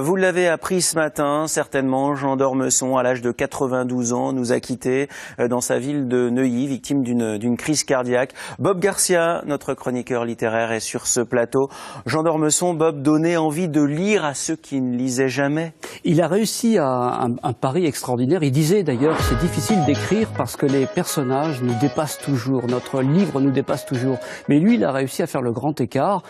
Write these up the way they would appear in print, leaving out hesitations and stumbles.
Vous l'avez appris ce matin, certainement, Jean d'Ormesson, à l'âge de 92 ans, nous a quittés dans sa ville de Neuilly, victime d'une crise cardiaque. Bob Garcia, notre chroniqueur littéraire, est sur ce plateau. Jean d'Ormesson, Bob, donnait envie de lire à ceux qui ne lisaient jamais. Il a réussi à un pari extraordinaire. Il disait d'ailleurs, c'est difficile d'écrire parce que les personnages nous dépassent toujours, notre livre nous dépasse toujours. Mais lui, il a réussi à faire le grand écart,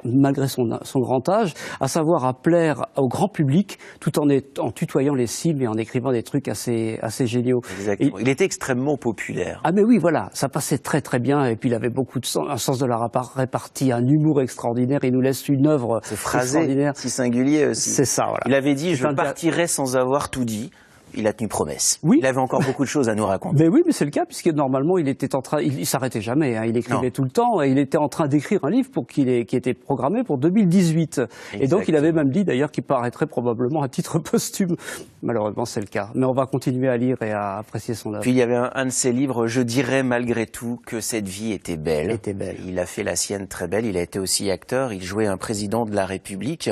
malgré son grand âge, à savoir à plaire au grand public tout en tutoyant les cibles et en écrivant des trucs assez géniaux. Exactement. Il était extrêmement populaire. Ah mais oui, voilà, ça passait très très bien et puis il avait beaucoup un sens de la répartie, un humour extraordinaire. Il nous laisse une œuvre extraordinaire. Si singulier aussi. C'est ça, voilà. Il avait dit « Je partirai sans avoir tout dit ». Il a tenu promesse. Oui. Il avait encore beaucoup de choses à nous raconter. Mais oui, mais c'est le cas, puisque normalement, il était en train, il s'arrêtait jamais, hein, il écrivait tout le temps, et il était en train d'écrire un livre qui était programmé pour 2018. Exactement. Et donc, il avait même dit, d'ailleurs, qu'il paraîtrait probablement à titre posthume. Malheureusement, c'est le cas. Mais on va continuer à lire et à apprécier son œuvre. Puis, il y avait un de ses livres, « Je dirais malgré tout que cette vie était belle ». Il a fait la sienne très belle. Il a été aussi acteur. Il jouait un président de la République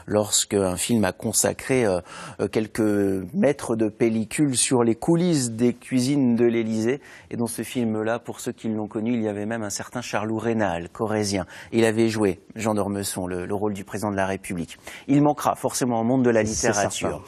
lorsqu'un film a consacré quelques mètres de pellicule sur les coulisses des cuisines de l'Élysée. Et dans ce film-là, pour ceux qui l'ont connu, il y avait même un certain Charlot Reynal, corrézien. Il avait joué, Jean d'Ormesson, le rôle du président de la République. Il manquera forcément au monde de la littérature.